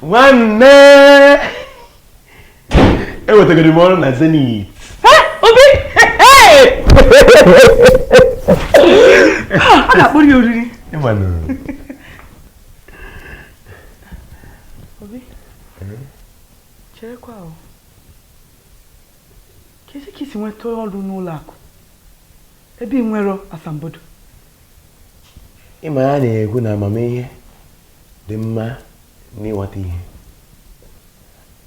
One I want to go tomorrow na Zenith. Obi! Hey! Ana kpori oriri. Obi. Chere kwa o. Kisi nweta ọrụ n'ụlọ akụ. Ebe nwere asambodo. Ịma ya na-egwu na amamihe dị mma n'ịghọta ihe.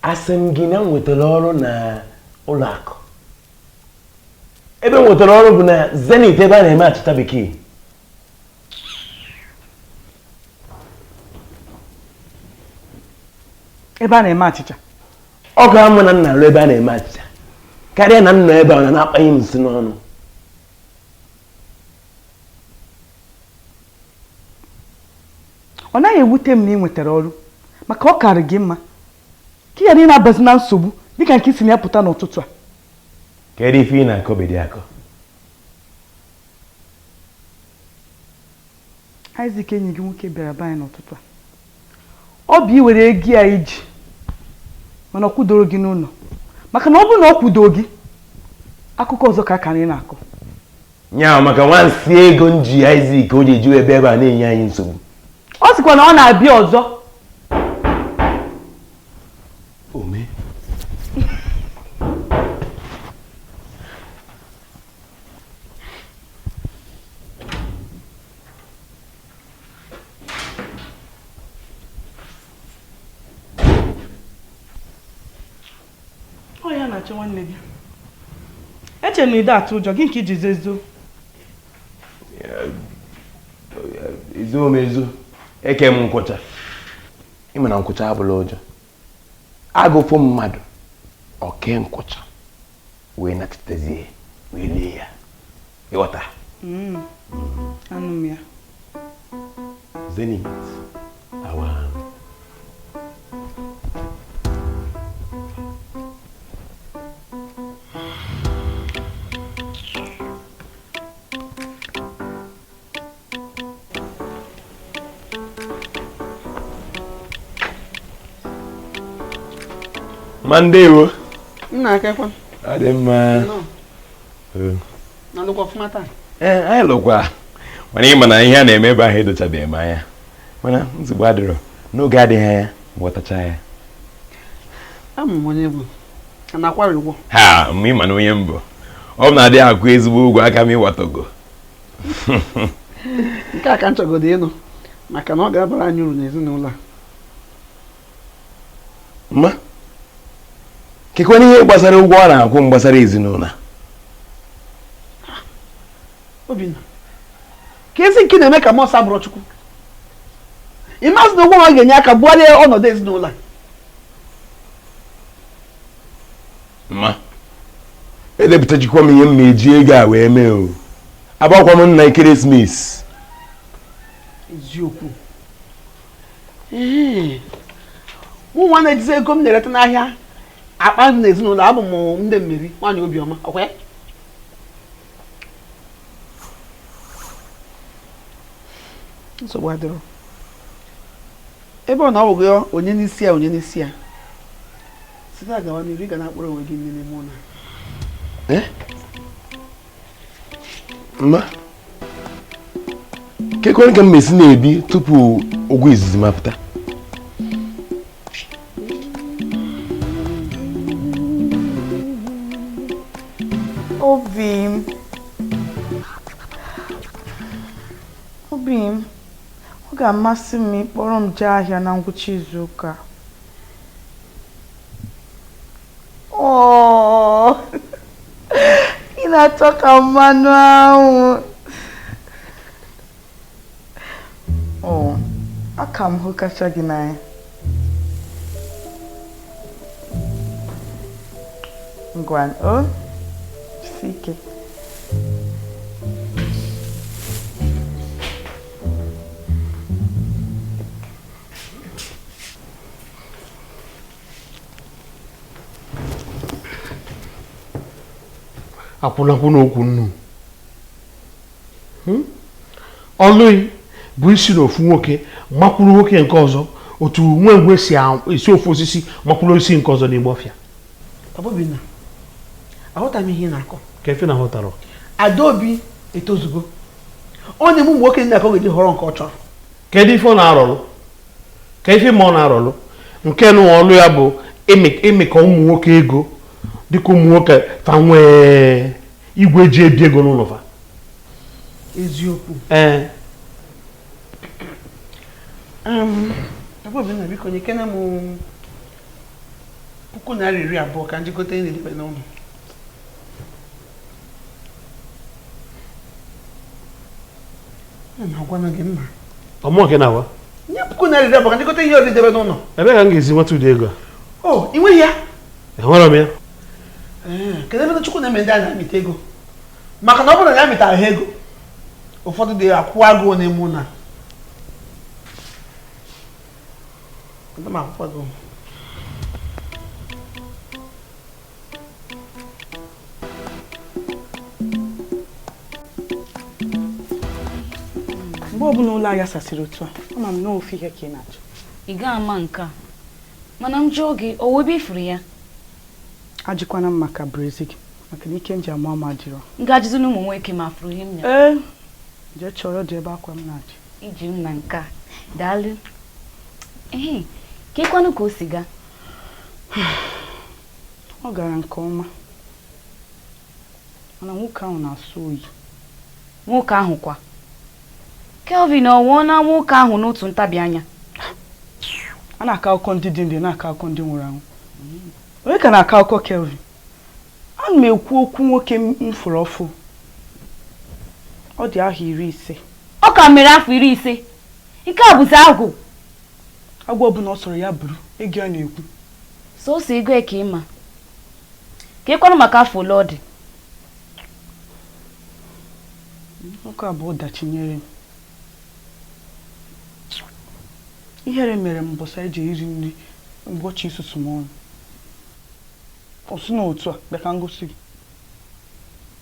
Asị m gị na m nwetara ọrụ na ụlọ akụ. Ebe m nwetara ọrụ bụ na Zenith ebe a na-eme achịcha bekee. Ebe a na-eme achịcha. Ọ ga-amụ na nna ebe a na-eme achịcha karịa na nna ebe a na-akpanye m nsi n'ọnụ. Ọ naghị ewute m na ị nwetara ọrụ maka ọ karị gị mma ka ya na-abazi na nsogbu dịka nke isi na-apụta n'ụtụtụ a. Kedu ife ị na-akọbedi akọ? Isaac enyi gị nwoke bịara be anyị n'ụtụtụ a. Ọ bụ iwere ego ya iji mana ọ kwudoro gị n'ụlọ maka na ọ bụrụ na ọ kwudo gị akụkọ ọzọ ka anyị na-akọ. Nya maka nwansi ego nji Isaac o ji eju ebe a na-enye anyị nsogbu. Ọ sịkwa na ọ na-abịa ọzọ. Ome. Ọ ya na-achọ nwanne gị. Eche na ide atụ ụjọ gị nke iji zezo. Izo mezo. Eke m nkwụcha. Ịma na nkwụcha abụla ụjọ. Agụfụ mmadụ oke nkwụcha wee nachitezie wee lee ya. Ịghọta? Anụ m ya. Zenith awa. Mandewo. Nna akekwa. Ademma. Na lukwa fumata. Anyị lụkwa. Mana ịma na ihe a na-eme ebe ahụ edochabeghị m anya. Mana nzugbo adịrọ n'oge adịghị anya ghọtacha ya. Amụ onye bụ. Na-akwari ụgwọ. Ha, mgbe ịma na onye mbụ. Ọ bụ na-adịghị akwụ ezigbo ụgwọ aka m ịwatago. Nke a ka m chọgodo ịnụ maka na ọ ga-abara anyị uru n'ezinụlọ a. Mma? Kekwana ihe gbasara ụgwọ ọ na-akwụ gbasara ezinụlọ. Obinna. Ka ezi nke na-eme ka mọsa bụrụ Chukwu. Ịmasị na ụgwọ ọ ga-enye aka bụgharịa ọnọdụ ezinụlọ a. Mma. Edepụtachikwa m ihe m na-eji ego a wee mee o. Agbakwa m nna ekeresimesi. Eziokwu. Mụ nwa na-ejizi ego m na-ereta n'ahịa akpa m n'ezinụlọ abụ m ndị mmeri nwaanyị obiọma ọkwa ya? Nsogbu adịrọ. Ebe ọ na ọbụghị onye n'isi ya site agawa n'iru ị ga na-akpọrọ onwe gị nne n'ime ụlọ. Mma. Kekwana ka m mesi na-ebi tupu ụgwọ izizi mapụta. Obi m, ọ ga-amasị m ịkpọrọ m jee ahịa na ngwụcha izu ụka. Ị na-atọ ka mmanụ anwụ. Aka m hụ kacha gị n'anya. Ngwa, si ike. Akwụlakwụ n'okwu nnu. Ọlụ bụ isi n'ofu nwoke makwuru nwoke nke ọzọ otu nwe si esi ofu osisi makwụrụ osisi nke ọzọ n'Igbo ọfịa. Abobina. Ahụta m ihe na-akọ. Ka efe na hụtara. Adaobi etozugo. Onye mụ nwoke ndị akọ ga-eji họrọ nke ọ chọrọ. Kedu ife ọ na-arọlụ? Ka ife ma ọ na-arọlụ? Nke nụ ọlụ ya bụ ime ka ụmụ nwoke ego dịka ụmụ nwoke fa nwee igwe ji ebi ego n'ụlọ fa. Eziokwu. Abobina biko nye kene m 2,200 ka njikọta ihe na-edebe n'ụlọ. Na-agwana gị nna. Ọmụọ ke na-agwa? Nye 2,200 ka njikọta ihe oriri debe n'ụlọ. Ebe ka m ga-esi nweta ụdị ego a? Oh, ị nweghị ya? Enwere m ya. Kedu ebe Chukwu na-eme ndị a na-amịta ego? Maka na ọ bụrụ na ya amịtara ha ego, ụfọdụ dị akwụ agụụ na-eme ụna. Mgbe ọbụla ụlọ ahịa sasịrị otu a, ama m n'ofe ihe ka ị na-achọ. Ị ga-ama nke a, mana m jụọ gị, o webe ifuru ya? Ajịkwana m maka brezi gị, maka na ike nji ama ama dịrọ. M ga-ajụzi na ụmụ nwoke ma afụrụ ihe m ya. Jee chọrọ dị ebe akwa m na-achị. Iji m na nke a, daalụ. Ka ịkwanụ ka o si gaa? Ọ gara nke ọma, mana nwoke ahụ na-asụ oyi. Nwoke ahụ kwa? Kelvin ọ nwụọ na nwoke ahụ n'otu ntabi anya? A na-akọ akụkọ ndị dị ndụ, na-akọ akụkọ ndị nwụrụ anwụ. Onye ka na-akọ akụkọ Kelvin? Ana m ekwu okwu nwoke m fụrụ ọfụ. Ọ dị ahụ 50. Ọ ka mere afọ 50. Nke a bụzi agwụ. Agwụ ọbụla ọ sọrọ ya bụrụ ego a na-ekwu. Sọsọ ego ka ịma. Ka ịkwanụ maka afọ ole ọ dị? Nwoke a bụ ụdachi nyere m. Ihere mere m mbọsa eji iri nri ụbọchị isusu m ọnụ. Ọsụ na otu a bịa ka ngosi gị.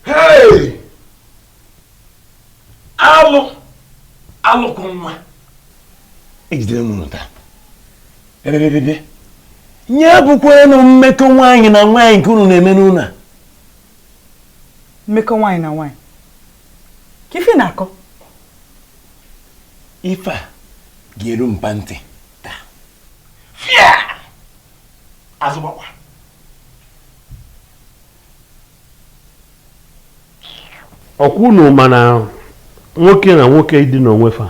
Hey! Alụkụ nwa. Ejidere m ụta. Bebe. Nye bụkwa enu mmekọ nwaanyị na nwaanyị nke unu na-eme n'ụlọ a. Mmekọ nwaanyị na nwaanyị? Ka ife na-akọ? Ife a ga-eru mpa ntị taa. Fịa! Azụgbakwa. Ọkwụnụ mana nwoke na nwoke dị n'onwe fa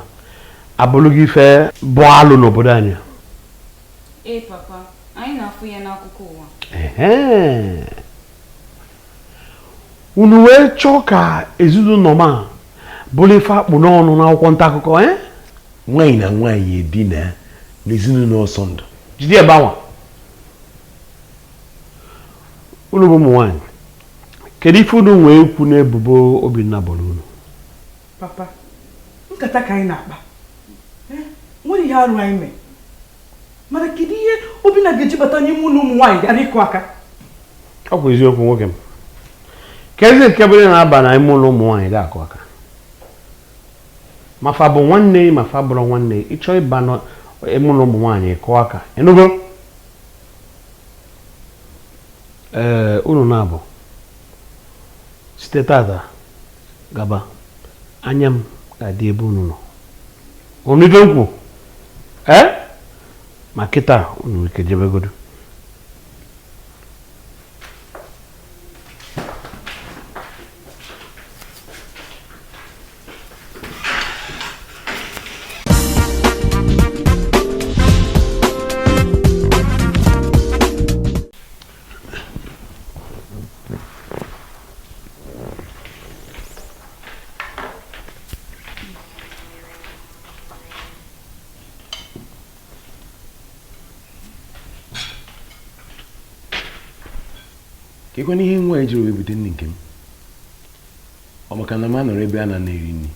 abụrụghị ife bụ alụ n'obodo anyị. Papa, anyị na-afụ ya n'akụkọ ụwa. Unu wee chọọ ka ezinụlọ ma bụrụ ife akpụ n'ọnụ n'akwụkwọ nta akụkọ, Nwaanyị na nwaanyị edina n'ezinụlọ ọsọ ndụ. Jide ebe anwa. Unu bụ ụmụ nwaanyị. Kedu ife unu wee kwu n'ebubo Obinna bọrọ unu? Papa, nkata ka anyị na-akpa. Nwere ihe arụ anyị mee. Mana kedu ihe Obinna ga-eji bata n'ime ụlọ ụmụ nwaanyị gara ịkụ aka? Ọ bụ eziokwu nwoke m. Kezi nke bụrụ na-aba na ime ụlọ ụmụ nwaanyị ga-akụ aka. Mafa bụ nwanne, mafa bụrụ nwanne, ịchọ ịba n'ime ụlọ ụmụ nwaanyị kụọ aka. Enugo? Unu na-abụ. Site tata gaba, anya m ga-adị ebe unu nọ. Unu ife nkwu? Ma kịta unu ike jebegodo. Kekwana ihe nwa ejiri wee bute nri nke m. Ọ maka na m anọrọ ebe a na-eri nri.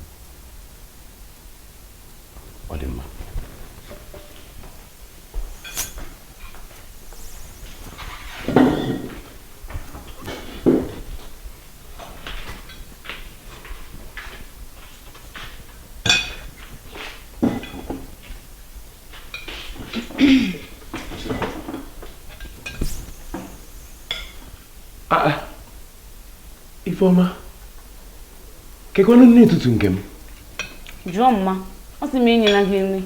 Ọ dị mma. Ifeoma, kekwanụ nne ụtụtụ nke m? Jụọ mma, ọ sị m enyela gị nri.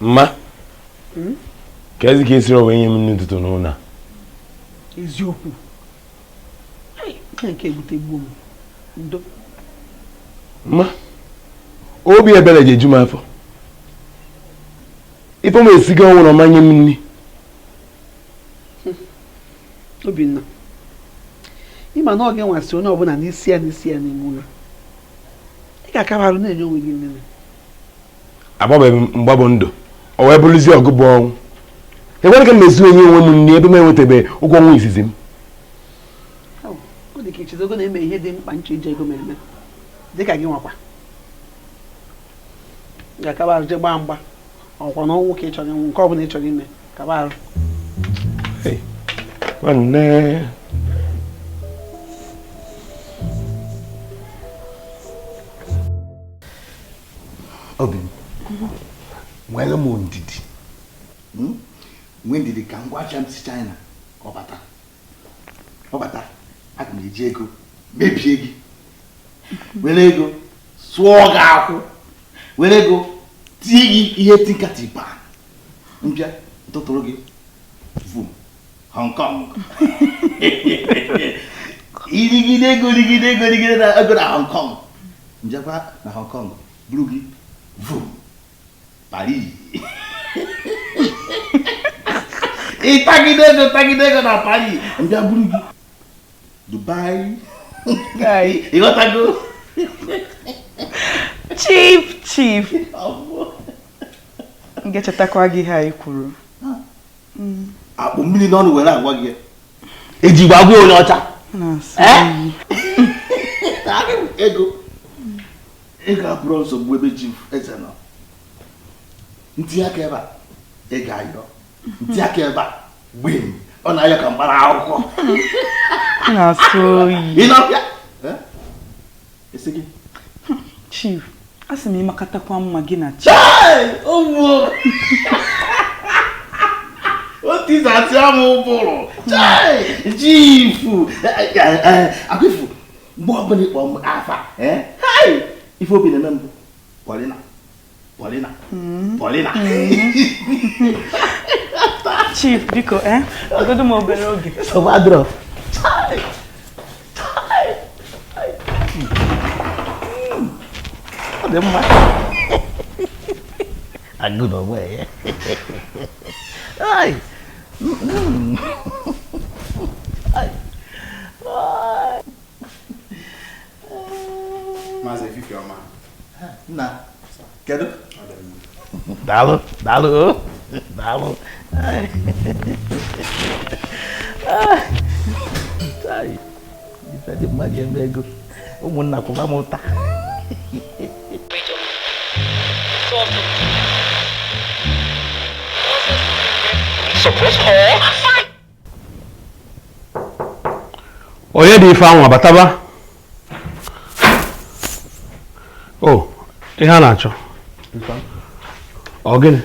Mma, ka ezi ka esiri ọwa enye m nne ụtụtụ n'ụlọ. Eziokwu. Nke ebute gbuo m. Ndo. Mma, obi ebere ji eju m afọ. Ifeoma esigo ọnwụ na ọmanye m nri. Obinna, ịma na ọ gị nwasị onye ọbụla n'isi ya n'ime ụlọ. Ị ga-akabarụ na-enye onwe gị mmiri. Agbabeghị m mgbabụ ndụ, o wee bụrụzie ọgụ bụ ọnwụ. Enwere ka m mezi onye onwe m nri ebe m enwetabeghị ụgwọ ọnwa izizi m. Ọ dị ka ichezogo na-eme ihe dị mkpa nche iji ego eme dịka gị nwakwa. Ị ga-akabarụ je gbaa mgba ọkwa na ọnwụ ka ị chọrọ ịnwụ nke ọ bụla ị chọrọ ime kabarụ. Nwanne obi nwere m ndidi nwee ndidi ka ngwa achịa m si China ọ bata aga m eji ego mebie gị were ego sụọ gị akwụ were ego tie gị ihe tinkatipa mbịa ntụtụrụ gị vum Hong Kong irigide ego na ego na Hong Kong njekwa na Hong Kong buru gị vum Paris tagide ego na Paris mbịa buru gị Dubai ịghọtago Chief ngechetakwa gị ha kwuru akpụ mmiri n'ọnụ were agwa gị ejigbo agwa onye ọcha ego abụrụ nsogbu ebe Chief eze nọ ntị aka ebe a ị ga-ayọ ntị aka ebe a gbim ọ na-ayọ ka mgbara akwụkwọ na-asụ oyi ị nọbịa esi gị Chief asị m ịmakatakwa mma gị na otizati amụ ụbụrụ Chief akwifu mgbe ọbụla ịkpọ m afa ife obi na-eme mbụ Paulina Chief biko ogodo m obere oge Salvador ọ dị mma agụrụ onwe ya Maazị Ifeoma. Nna, kedu? daalụ ife dị mma ga-eme ego ụmụnna kwụba m ụta onye dị ife anwụ abataba o ihe a na-achọ ọ gịnị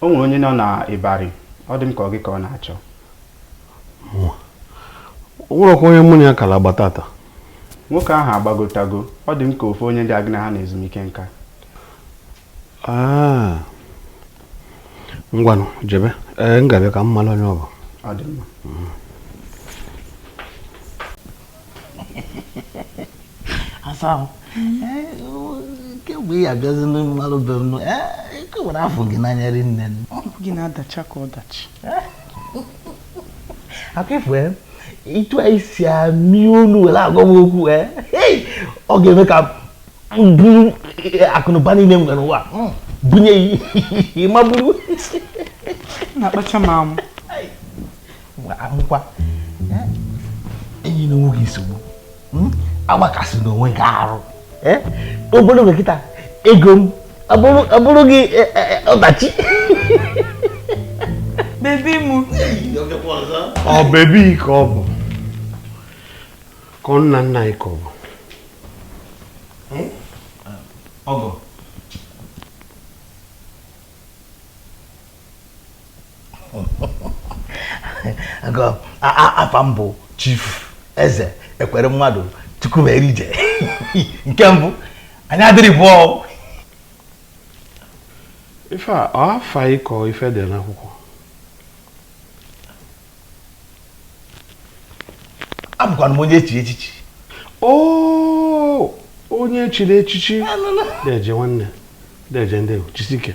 O nwere onye nọ na Ịbarị, ọ dị m ka ọ gị ka ọ na-achọ. o nwere onye mụ na ya kala agbatata Nwoke ahụ agbagotago, ọ dị m ka ofe onye ndị agị na ha na ezumike nka. ngwanụ jebe ngabe ka mmalụ onye ọ bụ. Ọ dị mma. Asa kemgbe ya abịazi n'ụlọ be m ke were afọ gị n'anya rinne gị na-adacha ka ọdachi aka ifu ịtụ anyị si amị olu were agwa m okwu ọ ga-eme ka m buru akụnụba niile m nwere ụwa bunye ya magburu na-akpacha m amụ amụkwa enyi na onwe gị nsogbu agbakasị n'onwe gị arụ obodo gị kịta ego m abụrụ gị ọdachi bebi m ọ bebi ka ọ bụ ka nna nna anyị ka ọ bụ ọgọ afa m bụ chief eze ekwere mmadụ tupu m erije nke mbụ anyị adịrị bụọ ife a ọ afa ịkọ ife dị n'akwụkwọ abụkwana m onye echiri echichi onye echiri echichi deje nwanne deje ndị chisike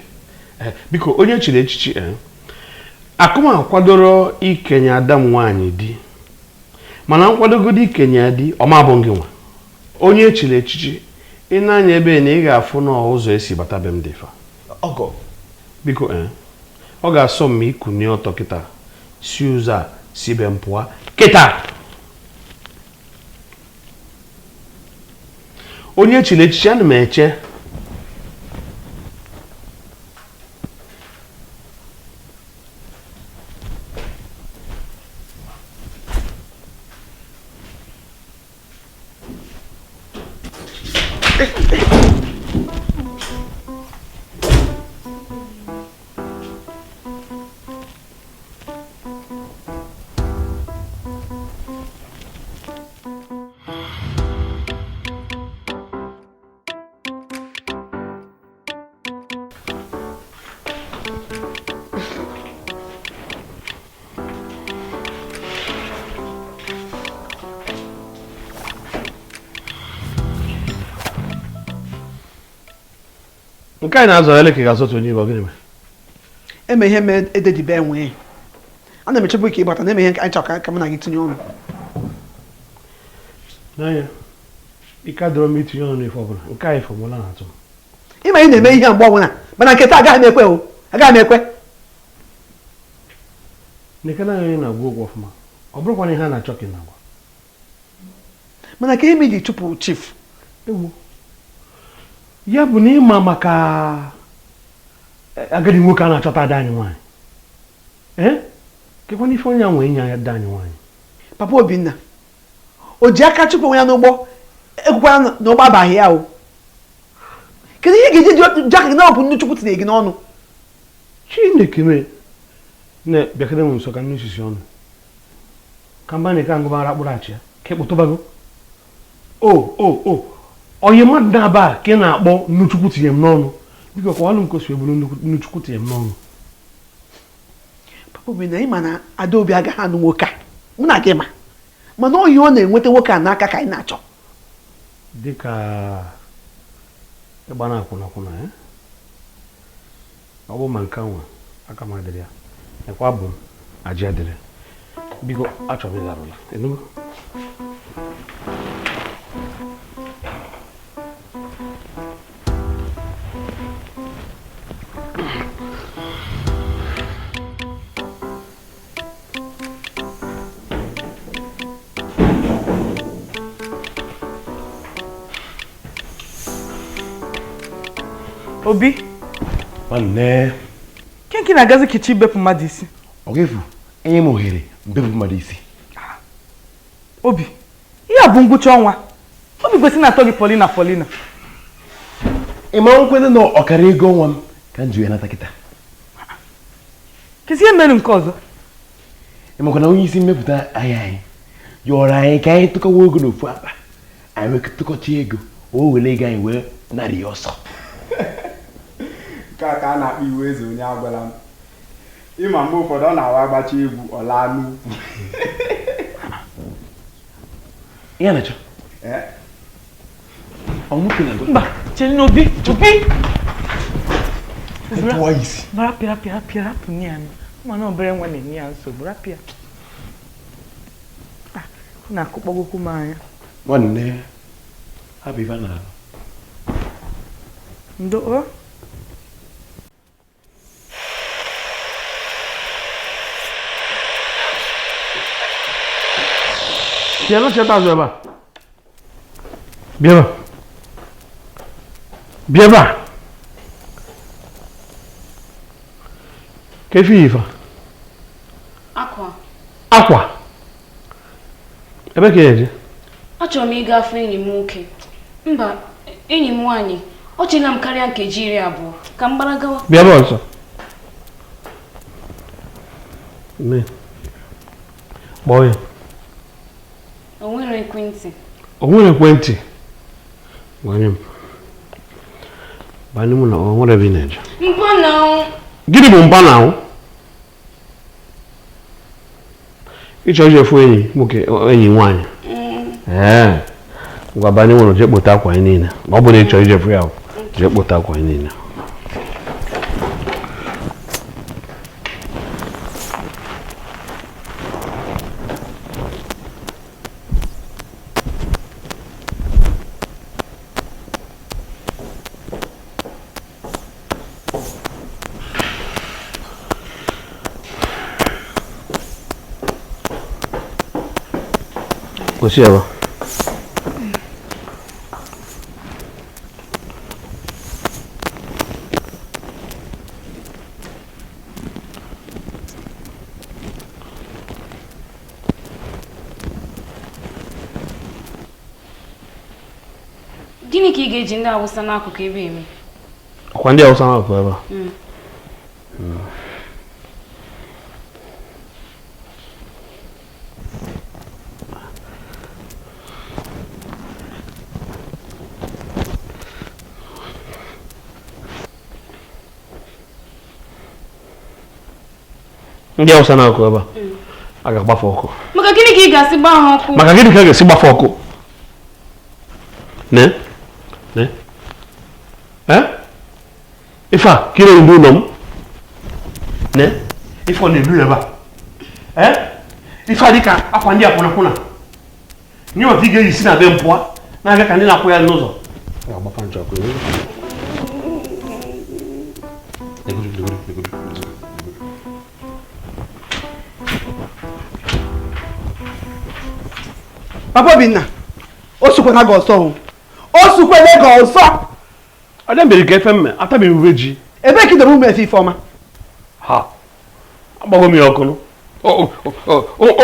biko onye echiri echichi akụma kwadoro ikenye ada m nwaanyị di mana nkwadogodi ikenye ya di ọma bụ gị nwa onye echiri echichi ị na-anya ebe na ị ga-afụ n'ụzọ esi bata be m dị fa ọgọ biko ọ ga-asọ m ikunye ọtọ kịta si ụzọ a si be m pụọ kịta onye echiri echichi ana m eche nke anyị na-azọ ele ka ị ga-azọtụ onye Igbo gịnị mere? eme ihe mee ededibe enwe ana m echekwa ike ịgbata na eme ihe anyị chọrọ ka mụ na gị tinye ọnụ n'anya ike adọrọ m itinye ọnụ n'ife ọbụla nke anyị fọmụla na-atụ ịma ị na-eme ihe mgbe ọbụla mana nke taa agaghị m ekwe agaghị m ekwe n'ike na onye na-agwa okwu ọfụma ọ bụrụkwana ihe a na-achọ ka ị na-agwa mana ka ime ji chụpụ chief ewu ya bụ na ịma maka agadi nwoke a na-achọta ada anyị nwaanyị kekwana ife onye nwe inye ada anyị nwaanyị papa Obinna o ji aka chụpụ onwe ya n'ụgbọ ekwukwara n'ụgbọ abaghị ya o kedu ihe ga-eji ji aka gị na-awapụ nnu Chukwu tinye gị n'ọnụ Chineke mee na bịakere m nso ka nnu osisi ọnụ ka mba na-eke ngụbara akpụrụ achị ya ka ekpụtụbago onye mmadụ na-aba ka ị na-akpọ nnu Chukwu tinye m n'ọnụ biko kọwalụ m kosi eburu nnu Chukwu tinye m n'ọnụ papa Obinna ị ma na Adaobi agaghị anụ nwoke a mụ na gị ma mana oyi ọ na-enweta nwoke a n'aka ka anyị na-achọ dịka ịgba na-akwụna akwụna ọ bụ ma nke nwa aka m adịrị ya ekwa bụ aji adịrị biko achọrọ m ịlarụla enugo Obi nwanne kenke na-agazi kichi ibepụ mmadụ isi ọ ga-efu enye m ohere mbepụ mmadụ isi Obi ihe a bụ ngwụcha ọnwa obi kwesị na-atọ gị Polina ị ma nkwede na ọkara ego ọnwa m ka m ji ya nata kịta kezi ihe mere nke ọzọ ị makwa na onye isi mmepụta ahịa anyị yọrọ anyị ka anyị tụkọwa ego n'ofu akpa anyị wee tụkọcha ego o were ego anyị wee narị ya ọsọ nke a ka a na-akpọ iwu eze onye agwala m ịma mgbe ụfọdụ ọ na-awa agbacha egwu ọ laa n'ukwu. Ihe na-achọ? Mba, chere n'obi. Pụọ isi. Rapịa ya. Mana obere nwa na-enye ya nsogbu. Rapịa. Na-akụkpọgokwu m anya. Nwanne, hapụ ife na Ndo o? Tiens, cheta azụ ebe a. Bịa ebe. Ka efi ife? Akwa. Ebe ka eje? Achọrọ m ịga afọ enyi m nwoke. Mba, enyi m nwaanyị. Ọ chịla m karịa nkeji 20 ka m gbara gawa. Bịa ebe ọzọ. Kpọọ ya. O nwere ekwentị. Gwanye m. Banye m na o nwere ebe ị na-eje. Mpa na ahụ. Gịnị bụ mpa na ahụ? Ịchọ ije fụ enyi nwoke enyi nwaanyị. Ngwa banye nwere jee kpota akwa anyị niile. Ma ọ bụ na ịchọ ije fụ ya jee kpota akwa anyị niile. Kwụsị ebe. Gịnị ka ị ga-eji ndị Awụsa n'akụkụ ebe eme? Ọkwa ndị Awụsa n'akụkụ ebe a? Ndị Awụsa n'akụkụ ebe a ga-agbafe ọkụ. Maka gịnị ka ị ga-asị gbaa ha ọkụ? Maka gịnị ka a ga-esi gbafe ọkụ? Ife a kiri ndị ụlọ m. Ife ọ na-elu ebe a. Ife a dịka akwa ndị akwụnakwụna. Nye otu ị ga-eyi si na be m pụọ na-aga ka ndị na-akwụ ya n'ụzọ. Ga-agbafa nchọ ọkụ. Papa Obinna, o sukwana gị ọsọ. Ọ dị mbere ka efe mme atabeghị uwe ji. Ebe ka idoro ụmụ efe Ifeọma? Ha, agbago m ya ọkụ.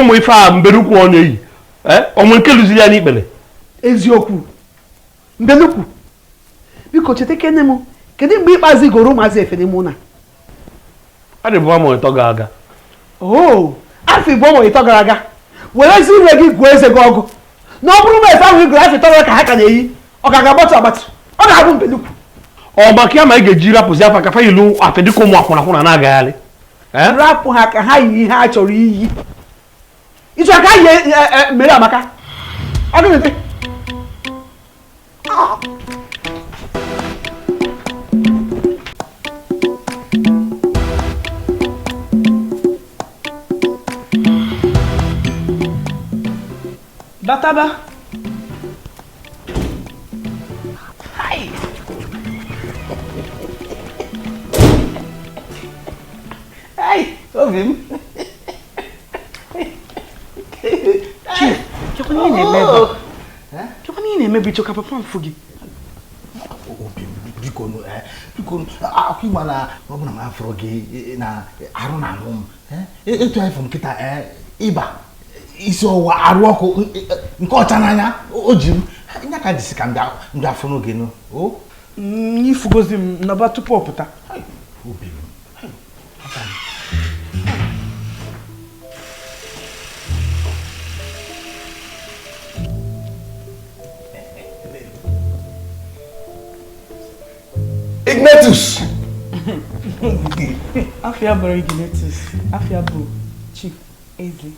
Ụmụ ife a mberukwu ọ na-eyi. Ọmụ nke lụziri ya n'ikpere. Eziokwu. Mbelukwu. Biko cheta kene m, kedu mgbe ikpeazụ igoro ụmụazị efe n'ime ụna? Ọ dị bụ amụ ịtọ ga-aga. Afọ Igbo ụmụ ịtọ gara aga. Werezi ire gị gwuo eze gị ọgụ. Na ọ bụrụ ma efe ahụ igoro afọ ịtọ gara ka ha ka na-eyi, ọ ga-agbatụ agbatụ. Ọ ga-abụ Mbelukwu. Ọ maka ya ma ị ga-eji rapụzi afa ka fa ilu afọ dịka ụmụ akwụnakwụna na-agagharị. Rapụ ha ka ha yi ihe ha chọrọ iyi. Ịchọ ka ha mere amaka. Ọ gịnị? Bataba. Obi m. Chekwana ihe na-eme ebe ịchọ ka papa m fụ gị. Obi m, biko akwụ ịgba na ọ bụla m afọrọ gị na arụ na ahụ m. Etu anyị fụ m kịta ịba isi ọwụwa arụ ọkụ nke ọcha n'anya o ji m nya ka dịsị ka m bịa fụ n'oge nụ. Ifugozi m nọba tupu ọ pụta. Obi m. Ignatius! Afia Boriginatus. Afia Bo. Chief. Easy.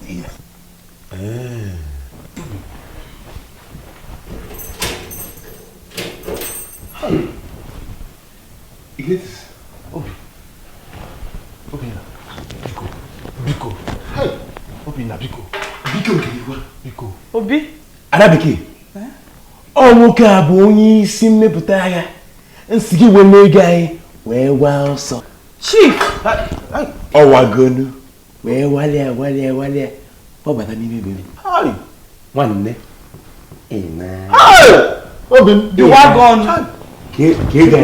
Igletis. Obina. Biko. Obina, Biko. Biko. Obi. Arabiki. Ọ nwoke a bụ onye isi mmepụta agha. Nsị gị were ego anyị wee gwa ọsọ. Chief. Ọwagonu wee walia kpọbata n'ime bebe. Nwanne. The wagon. Kega.